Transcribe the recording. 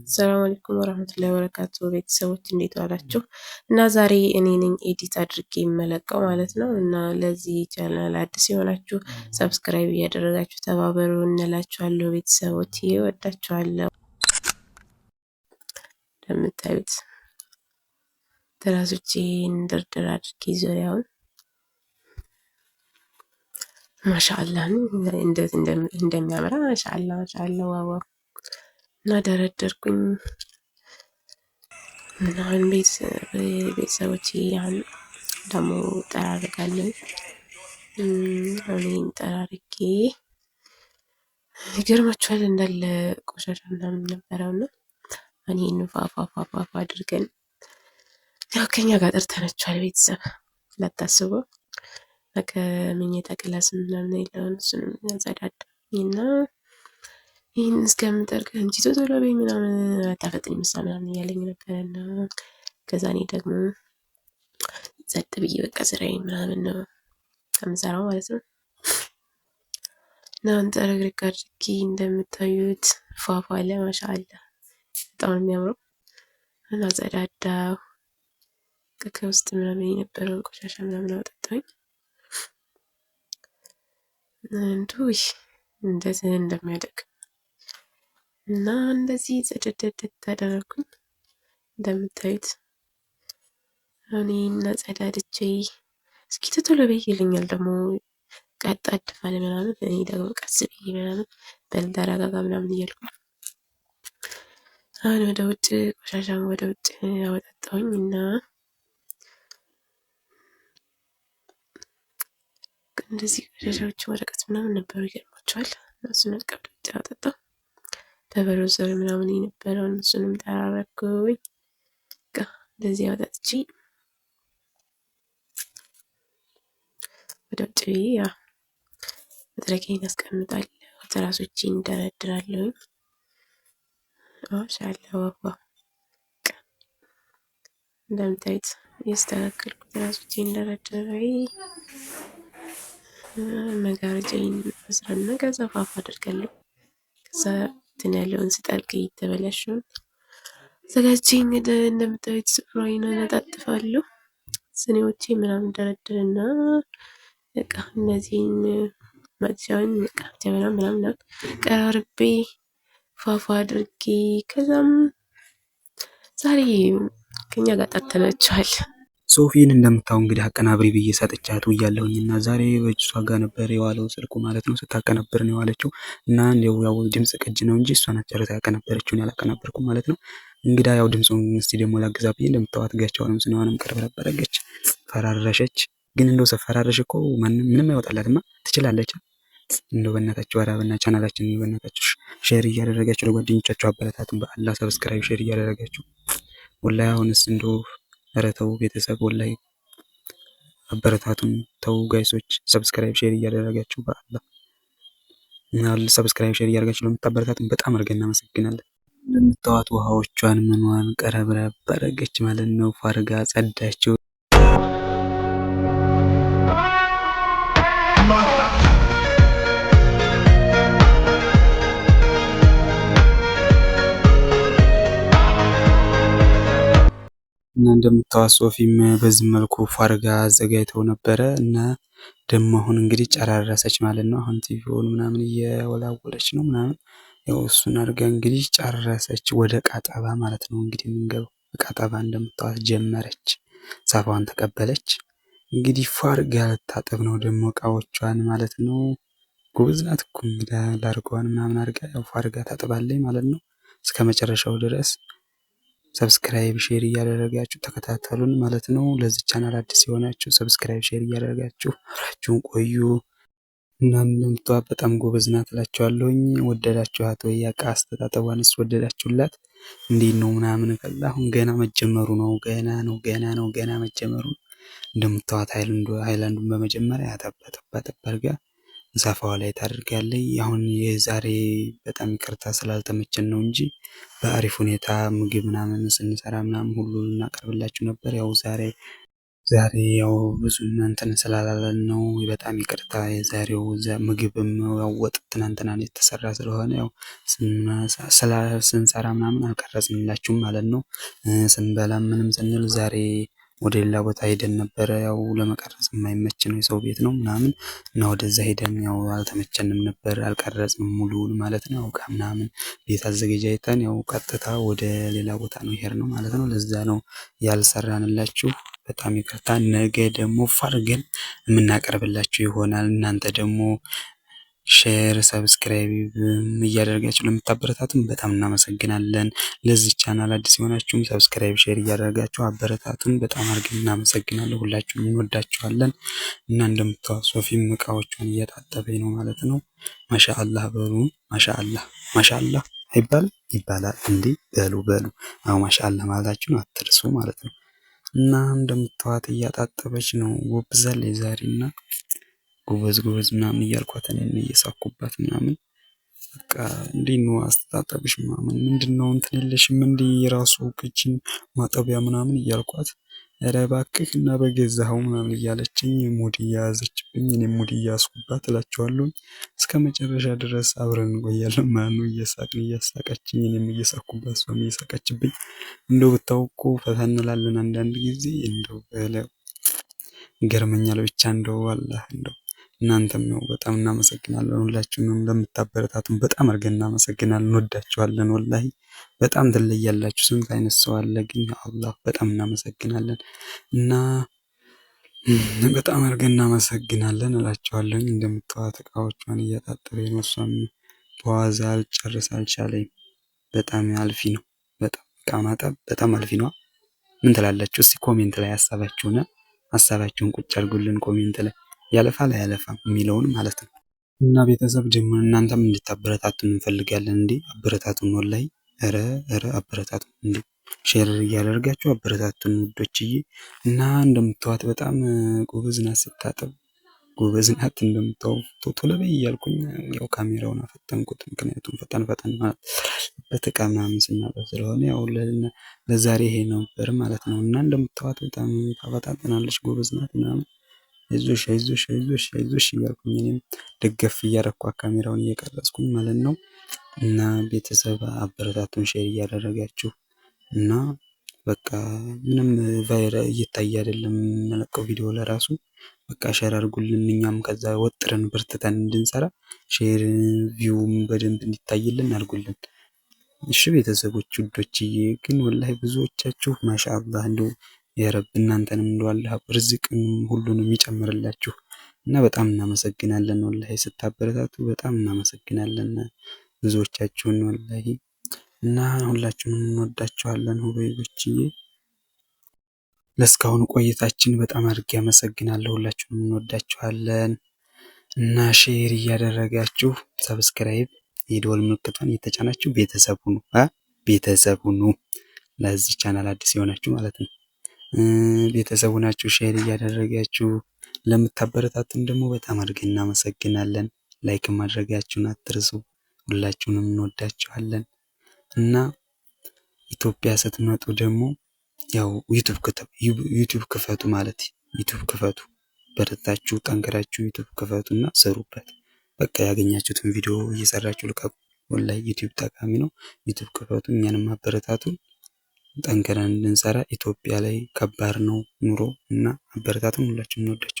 ሰላም አለይኩም ወራህመቱላሂ ወበረካቱ ቤተሰቦች እንዴት ዋላችሁ? እና ዛሬ እኔ ነኝ ኤዲት አድርጌ የምለቀው ማለት ነው። እና ለዚህ ቻናል አዲስ የሆናችሁ ሰብስክራይብ እያደረጋችሁ ተባበሩ እንላችኋለሁ። ቤተሰቦች እወዳችኋለሁ። እንደምታዩት ትራሶቼን ድርድር አድርጌ ዙሪያውን ማሻአላህ እንዴት እንደሚያምራ ማሻአላህ ዋው እና ደረደርኩኝ። አሁን ቤተሰቦቼ አሁን ደግሞ ጠራርጋለሁ። እኔን ጠራርጌ ይገርማችኋል እንዳለ ቆሻሻ ምናምን ነበረውና እኔን ፋፋፋፋ አድርገን ያው ከኛ ጋር ጠርተናችኋል። ቤተሰብ ላታስቡ ከመኝታ ክላስ ምናምን የለውን እሱንም ያጸዳዳኝና ይህን እስከምጠርግ እንጂ ቶሎ በይ ምናምን አታፈጥኝ ምናምን እያለኝ ነበረና ከዛ እኔ ደግሞ ጸጥ ብዬ በቃ ስራዬን ምናምን ነው ከምሰራው ማለት ነው። እና ጠረግረግ አድርጌ እንደምታዩት ፏፏ አለ ማሻአላ በጣም የሚያምረው እና ጸዳዳው ከውስጥ ምናምን የነበረውን ቆሻሻ ምናምን አወጣሁኝ። እንዱይ እንደዚህ እንደሚያደግ እና እንደዚህ ጸደደድ ታደረኩኝ። እንደምታዩት እኔና ጸዳድቼ እስኪ ቶሎ በይ ይለኛል ደግሞ ቀጥ አድፋለ ምናምን እኔ ደግሞ ቀስ ብዬ ምናምን በል ተረጋጋ ምናምን እያልኩ አሁን ወደ ውጭ ቆሻሻን ወደ ውጭ አወጣጣሁኝ እና እንደዚህ ቆሻሻዎች ወረቀት ምናምን ነበሩ ይገርማቸዋል። እሱን ወደ ውጭ አወጣጣሁ። በበሮዘር ምናምን የነበረውን እሱንም ጠራረኩኝ። እንደዚህ አወጣጥቼ ወደ ውጭ መጥረጊያን አስቀምጣለሁ። ትራሶቼን እንደረድራለሁኝ። ማሻአላ ዋዋ እንደምታዩት ያስተካከልኩ ትራሶቼን እንደረድሬ መጋረጃዬን አስራና ከዛ ፋፋ አደርጋለሁ። ከዛ እንትን ያለውን ስጠርግ የተበላሸውን ዘጋጅቼ እንግዲህ እንደምታዩት ስፍራዬን አነጣጥፋለሁ። ስኒዎቼ ምናምን ደረድርና በቃ እነዚህን ማጥሻውን በቃ ጀበና ምናምን ቀራርቤ ፋፋ አድርጌ ከዛም ዛሬ ከኛ ጋር ጠርተናችኋል። ሶፊን እንደምታው እንግዲህ አቀናብሪ ብዬ ሰጥቻት ውያለሁኝ እና ዛሬ በእሷ ጋር ነበር የዋለው ስልኩ ማለት ነው። ስታቀናብር ነው የዋለችው እና ያው ድምጽ ቅጅ ነው እንጂ እሷ ናት ጨርሳ ያቀናበረችውን ያላቀናበርኩም ማለት ነው። እንግዳ ያው ድምጹን እስቲ ደግሞ ላግዛ ብዬ እንደምታዋት ጋቻውንም ስነዋንም ቅርብ ነበረች። ፈራረሸች ግን እንደው ሰፈራረሽ እኮ ምንም አይወጣላትማ ትችላለች። እንደው በእናታችሁ አራበና ቻናላችንን በእናታችሁ ሼር እያደረጋችሁ ለጓደኞቻችሁ አበረታቱን። በአላህ ሰብስክራይብ ሼር እያደረጋችሁ ወላሂ አሁንስ እንደው ኧረ ተው ቤተሰብ ወላሂ አበረታቱን። ተው ጋይሶች ሰብስክራይብ ሼር እያደረጋችሁ በአላህ ሰብስክራይብ ሼር እያደረጋችሁ ለምታበረታቱን በጣም አድርገን እናመሰግናለን። እንደምታዋት ውሃዎቿን ምኗን ቀረብረብ አደረገች ማለት ነው። ፋርጋ ጸዳችው። እና እንደምታዋት ሶፊም በዚህ መልኩ ፋርጋ አዘጋጅተው ነበረ እና ደግሞ አሁን እንግዲህ ጨራረሰች ማለት ነው። አሁን ቲቪውን ምናምን እየወላወለች ነው ምናምን ያው እሱን አድርጋ እንግዲህ ጨረሰች። ወደ ቃጠባ ማለት ነው እንግዲህ የምንገባው ቃጠባ እንደምታዋት ጀመረች። ሳፋዋን ተቀበለች እንግዲህ ፋርጋ ልታጠብ ነው ደግሞ እቃዎቿን ማለት ነው። ጎበዝ ናት እኮ እንግዲህ ላርጓን ምናምን አድርጋ ያው ፋርጋ ታጥባለች ማለት ነው። እስከመጨረሻው ድረስ ሰብስክራይብ ሼር እያደረጋችሁ ተከታተሉን ማለት ነው። ለዚህ ቻናል አዲስ የሆናችሁ ሰብስክራይብ ሼር እያደረጋችሁ አብራችሁን ቆዩ። እና እንደምታዋት በጣም ጎበዝ ናት እላችኋለሁኝ። ወደዳችኋት ወይ? ያቃ አስተጣጠቧንስ ወደዳችሁላት? እንዴት ነው ምናምን ከዛ አሁን ገና መጀመሩ ነው። ገና መጀመሩ ነው። እንደምታዋት ሃይላንዱን በመጀመሪያ ያጠባጠባ አድርጋ ሳፋዋ ላይ ታደርጋለች። አሁን የዛሬ በጣም ይቅርታ ስላልተመቸን ነው እንጂ በአሪፍ ሁኔታ ምግብ ምናምን ስንሰራ ምናምን ሁሉ እናቀርብላችሁ ነበር። ያው ዛሬ ዛሬ ያው ብዙም እንትን ስላላለን ነው በጣም ይቅርታ። የዛሬው ምግብም ያው ወጥ ትናንትና ነው የተሰራ ስለሆነ ያው ስንሰራ ምናምን አልቀረጽንላችሁም ማለት ነው። ስንበላም ምንም ስንል ዛሬ ወደ ሌላ ቦታ ሄደን ነበረ። ያው ለመቀረጽ የማይመች ነው፣ የሰው ቤት ነው ምናምን እና ወደዛ ሄደን ያው አልተመቸንም ነበር፣ አልቀረጽንም ሙሉውን ማለት ነው። ያው እቃ ምናምን ቤት አዘገጃጅተን ያው ቀጥታ ወደ ሌላ ቦታ ነው የሄድነው ማለት ነው። ለዛ ነው ያልሰራንላችሁ። በጣም ይቅርታ። ነገ ደግሞ ፋርገን የምናቀርብላችሁ ይሆናል። እናንተ ደግሞ ሼር፣ ሰብስክራይብ እያደረጋችሁ ለምታበረታቱን በጣም እናመሰግናለን። ለዚህ ቻናል አዲስ የሆናችሁም ሰብስክራይብ፣ ሼር እያደረጋችሁ አበረታቱን። በጣም አድርገን እናመሰግናለን። ሁላችሁም እንወዳችኋለን። እና እንደምታዩት ሶፊም እቃዎቿን እያጣጠበኝ ነው ማለት ነው። ማሻአላህ በሉ። ማሻአላህ ማሻአላህ አይባልም? ይባላል እንዴ? በሉ በሉ። አዎ ማሻአላህ ማለታችሁን አትርሱ ማለት ነው። እና እንደምታዩት እያጣጠበች ነው። ጎብዛለች ዛሬ እና ጎበዝ ጎበዝ ምናምን እያልኳት እኔም እየሳኩባት ምናምን በቃ እንዴት ነው አስተጣጠብሽ ምናምን ምንድነው እንትን የለሽም እንዴ የራሱ ክችን ማጠቢያ ምናምን እያልኳት ኧረ እባክህ እና በገዛኸው ምናምን እያለችኝ ሙድ እየያዘችብኝ እኔም ሙድ እያያዝኩባት እላቸዋለሁ። እስከ መጨረሻ ድረስ አብረን እንቆያለን ማለት ነው። እየሳቅን እያሳቀችኝ እኔም እየሳኩባት እሷም እየሳቀችብኝ እንደው ብታው እኮ ፈታ እንላለን አንዳንድ ጊዜ እንደው ይገርመኛል። ብቻ እንደው አላህ እንደው እናንተም ነው በጣም እናመሰግናለን። ሁላችሁንም ለምታበረታቱን በጣም አድርገን እናመሰግናለን። እንወዳችኋለን። ወላሂ በጣም ትለያላችሁ። ስንት አይነት ሰው አለ ግን አላህ በጣም እናመሰግናለን እና በጣም አድርገን እናመሰግናለን እላቸዋለሁ። እንደምታዩት እቃዎቿን እያጣጠበኝ ነው። እሷም በዋዛ ልጨርስ አልቻለኝም። በጣም አልፊ ነው። በጣም እቃ ማጠብ በጣም አልፊ ነው። ምን ትላላችሁ? እስቲ ኮሜንት ላይ ሀሳባችሁን ቁጭ አድርጉልን ኮሜንት ላይ ያለፋል አያለፋም የሚለውን ማለት ነው። እና ቤተሰብ ደግሞ እናንተም እንድታበረታቱን እንፈልጋለን። እንዴ አበረታቱን፣ ወላሂ ኧረ አበረታቱን እንዴ! ሼር እያደረጋችሁ አበረታቱን ውዶችዬ። እና እንደምታዩት በጣም ጎበዝ ናት ስታጠብ፣ ጎበዝ ናት። እንደምታዩት ቶሎ በይ እያልኩኝ ያው ካሜራውን አፈጠንኩት። ምክንያቱም ፈጠን ማለት በእቃ ምናምን ስናጠብ ስለሆነ ያው ለዛሬ ይሄ ነበር ማለት ነው። እና እንደምታዩት በጣም ታፈጣጥናለች፣ ጎበዝ ናት ምናምን አይዞሽ አይዞሽ አይዞሽ አይዞሽ እያልኩኝ እኔም ደገፍ እያረኳት ካሜራውን እየቀረጽኩኝ ማለት ነው። እና ቤተሰብ አበረታቱን ሼር እያደረጋችሁ እና በቃ ምንም ቫይራል እየታየ አይደለም የምንለቀው ቪዲዮ ለራሱ በቃ ሼር አድርጉልን። እኛም ከዛ ወጥረን በርትተን እንድንሰራ ሼር ቪውም በደንብ እንዲታይልን አድርጉልን። እሺ ቤተሰቦች ውዶችዬ። ግን ወላሂ ብዙዎቻችሁ ማሻአላህ እንደው የረብ እናንተንም እንደው አላህ ርዝቅን ሁሉንም ይጨምርላችሁ እና በጣም እናመሰግናለን። ወላሂ ስታበረታቱ በጣም እናመሰግናለን ብዙዎቻችሁን ወላሂ እና ሁላችሁንም እንወዳችኋለን ሁበይቦችዬ። ለእስካሁኑ ቆይታችን በጣም አድርጌ አመሰግናለሁ። ሁላችሁንም እንወዳችኋለን እና ሼር እያደረጋችሁ ሰብስክራይብ የደወል ምልክቷን እየተጫናችሁ ቤተሰብ ሁኑ። ለዚህ ቻናል አዲስ የሆናችሁ ማለት ነው። ቤተሰቡ ናችሁ። ሼር እያደረጋችሁ ለምታበረታቱን ደግሞ በጣም አድርገን እናመሰግናለን። ላይክ ማድረጋችሁን አትርሱ። ሁላችሁንም እንወዳችኋለን እና ኢትዮጵያ ስትመጡ ደግሞ ያው ዩቲዩብ ክፈቱ ማለት ዩቲዩብ ክፈቱ። በረታችሁ ጠንክራችሁ ዩቲዩብ ክፈቱና ስሩበት። በቃ ያገኛችሁትን ቪዲዮ እየሰራችሁ ልቀቁ። ወላሂ ዩቲዩብ ጠቃሚ ነው። ዩቲዩብ ክፈቱ፣ እኛንም አበረታቱን። ጠንክረን እንድንሰራ። ኢትዮጵያ ላይ ከባድ ነው ኑሮ እና አበረታቱን። ሁላችሁም እንወዳችሁ።